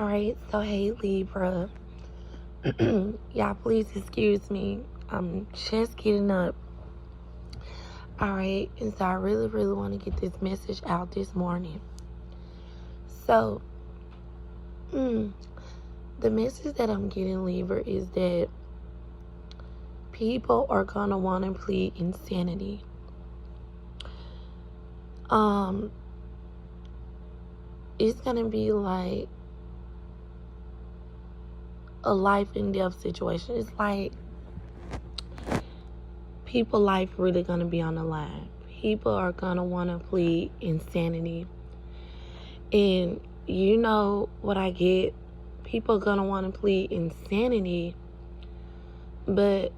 Alright, so hey Libra. Y'all please excuse me. I'm just getting up. Alright, and so I really want to get this message out this morning. So, the message that I'm getting, Libra, is that people are gonna want to plead insanity. It's gonna be like a life and death situation. It's like people life really gonna be on the line. People are gonna want to plead insanity. And you know what I get? People are gonna want to plead insanity, but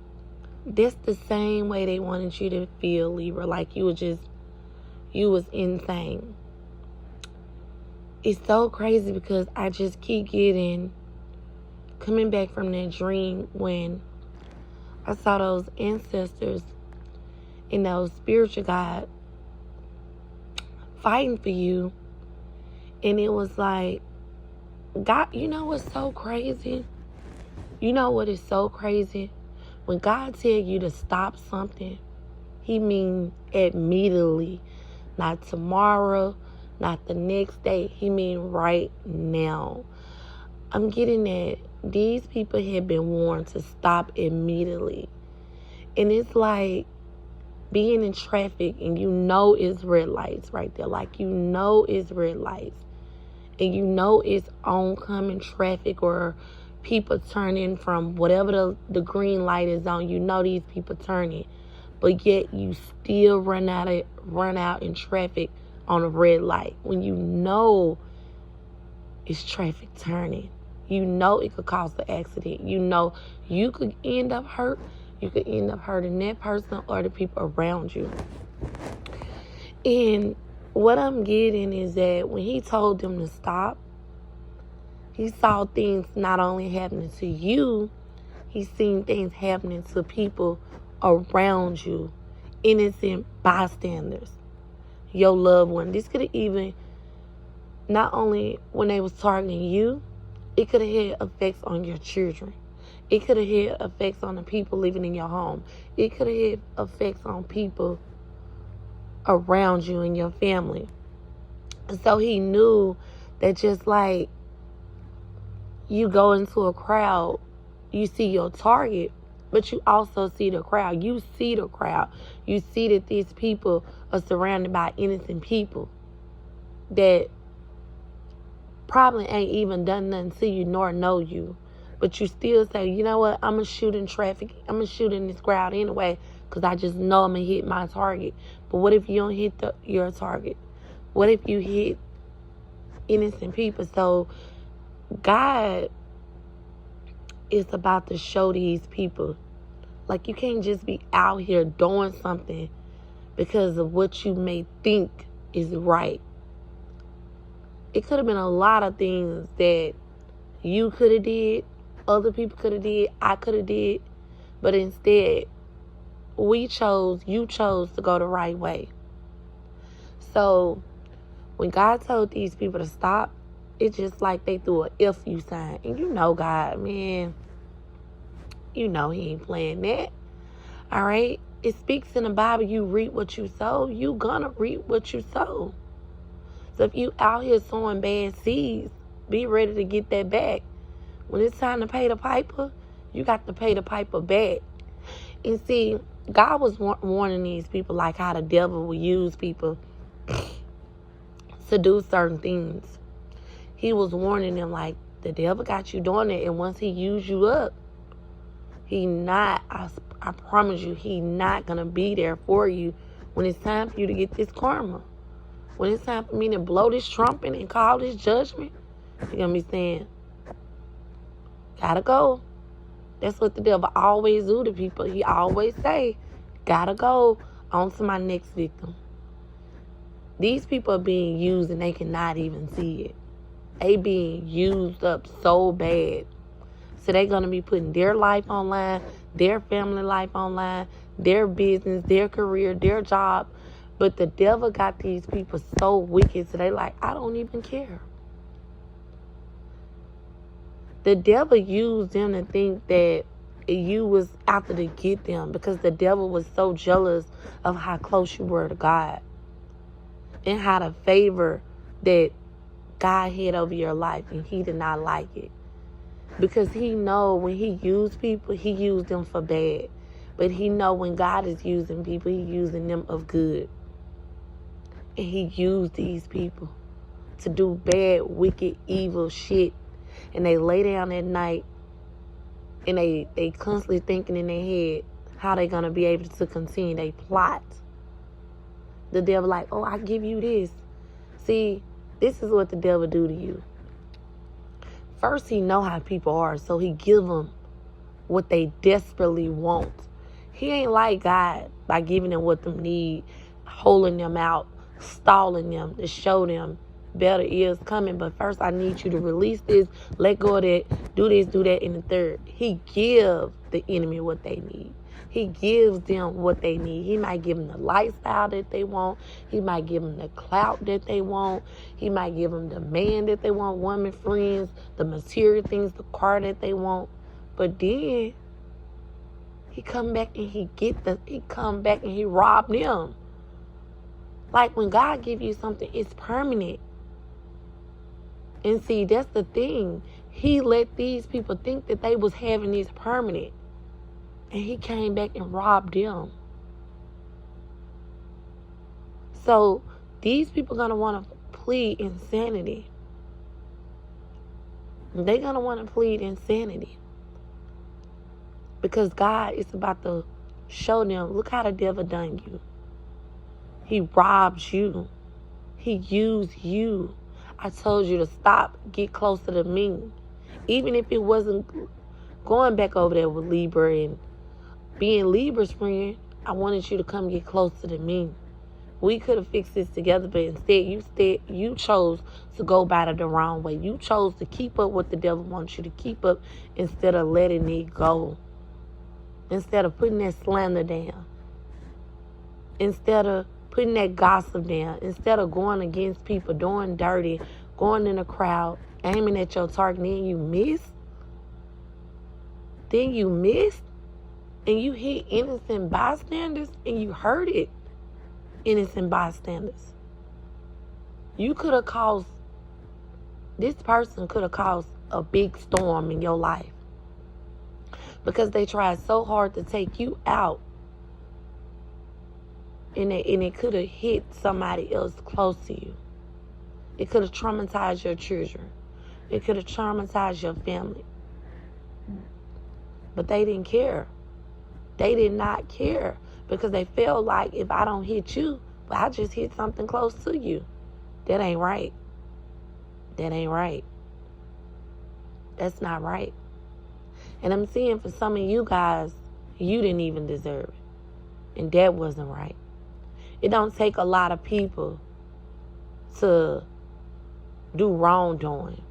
that's the same way they wanted you to feel, Libra, like you was insane. It's so crazy because I just keep coming back from that dream when I saw those ancestors and those spiritual guides fighting for you. And it was like, God, you know what's so crazy? You know what is so crazy? When God tells you to stop something, He means immediately. Not tomorrow, not the next day. He means right now. I'm getting that these people have been warned to stop immediately. And it's like being in traffic and you know it's red lights right there. Like you know it's red lights. And you know it's oncoming traffic or people turning from whatever the green light is on. You know these people turning. But yet you still run out in traffic on a red light when you know it's traffic turning. You know it could cause an accident. You know you could end up hurt. You could end up hurting that person or the people around you. And what I'm getting is that when He told them to stop, He saw things not only happening to you, He's seen things happening to people around you, innocent bystanders, your loved one. This could have even, not only when they was targeting you, it could have had effects on your children. It could have had effects on the people living in your home. It could have had effects on people around you and your family. And so He knew that just like you go into a crowd, you see your target, but you also see the crowd. You see the crowd. You see that these people are surrounded by innocent people that probably ain't even done nothing to you nor know you. But you still say, you know what, I'm going to shoot in traffic. I'm going to shoot in this crowd anyway because I just know I'm going to hit my target. But what if you don't hit your target? What if you hit innocent people? So God is about to show these people, like, you can't just be out here doing something because of what you may think is right. It could have been a lot of things that you could have did, other people could have did, I could have did, but instead, you chose to go the right way. So when God told these people to stop, it's just like they threw a if you sign. And you know God, man, you know He ain't playing that. All right? It speaks in the Bible, you reap what you sow. You gonna reap what you sow. So if you out here sowing bad seeds, be ready to get that back. When it's time to pay the piper, you got to pay the piper back. And see, God was warning these people like how the devil will use people to do certain things. He was warning them like, the devil got you doing it, and once he used you up, I promise you, He not going to be there for you when it's time for you to get this karma. When it's time for me to blow this trumpet and call this judgment, He's going to be saying, gotta go. That's what the devil always do to people. He always say, gotta go on to my next victim. These people are being used and they cannot even see it. They being used up so bad. So they're going to be putting their life online, their family life online, their business, their career, their job. But the devil got these people so wicked, so they like, I don't even care. The devil used them to think that you was after to get them, because the devil was so jealous of how close you were to God and how the favor that God had over your life, and he did not like it. Because he know when he used people, he used them for bad. But he know when God is using people, he using them of good. And he used these people to do bad, wicked, evil shit. And they lay down at night and they constantly thinking in their head how they gonna be able to continue they plot. The devil like, oh, I give you this. See, this is what the devil do to you. First, he know how people are, so he give them what they desperately want. He ain't like God by giving them what they need, holding them out, stalling them to show them better is coming. But first, I need you to release this, let go of that, do this, do that, in the third. He gives the enemy what they need. He gives them what they need. He might give them the lifestyle that they want. He might give them the clout that they want. He might give them the man that they want, woman, friends, the material things, the car that they want. But then he come back and he come back and he rob them. Like when God give you something, it's permanent. And see, that's the thing. He let these people think that they was having this permanent. And he came back and robbed them. So these people are going to want to plead insanity. They're going to want to plead insanity. Because God is about to show them, look how the devil done you. He robbed you. He used you. I told you to stop, get closer to me. Even if it wasn't going back over there with Libra and being Libra's friend, I wanted you to come get closer to me. We could have fixed this together, but instead you chose to go about it the wrong way. You chose to keep up what the devil wants you to keep up instead of letting it go. Instead of putting that slander down. Instead of putting that gossip down. Instead of going against people, doing dirty, going in a crowd, aiming at your target, then you miss. And you hit innocent bystanders and you hurt it. Innocent bystanders. This person could have caused a big storm in your life. Because they tried so hard to take you out. And it could have hit somebody else close to you. It could have traumatized your children. It could have traumatized your family. But they didn't care. They did not care. Because they felt like if I don't hit you, but I just hit something close to you. That ain't right. That ain't right. That's not right. And I'm seeing for some of you guys, you didn't even deserve it. And that wasn't right. It don't take a lot of people to do wrongdoing.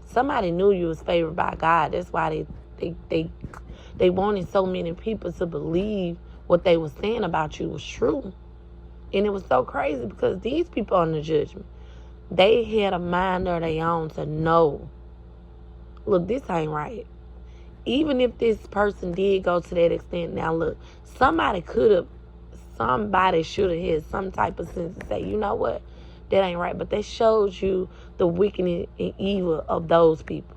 Somebody knew you was favored by God. That's why they wanted so many people to believe what they were saying about you was true. And it was so crazy because these people on the judgment, they had a mind of their own to know, look, this ain't right. Even if this person did go to that extent, now look, somebody should have had some type of sense to say, you know what, that ain't right. But they showed you the wickedness and evil of those people.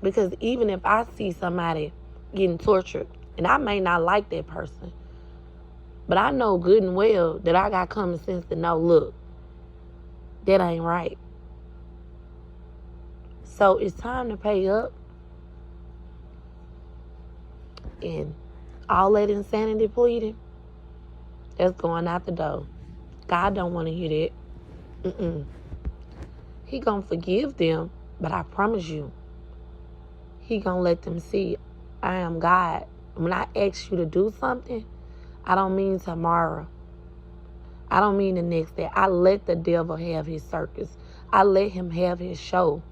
Because even if I see somebody getting tortured, and I may not like that person, but I know good and well that I got common sense to know, look, that ain't right. So it's time to pay up. And all that insanity pleading, that's going out the door. God don't want to hear that. He gonna forgive them, but I promise you, he gonna let them see I am God. When I ask you to do something, I don't mean tomorrow. I don't mean the next day. I let the devil have his circus. I let him have his show.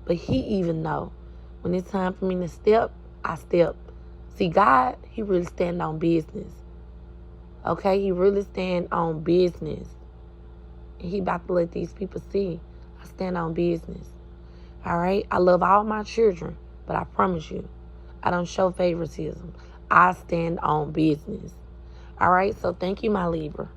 But he even know when it's time for me to step, I step. See, God, he really stand on business. Okay? He really stand on business. And he about to let these people see I stand on business. All right? I love all my children, but I promise you, I don't show favoritism. I stand on business. All right? So thank you, my Libra.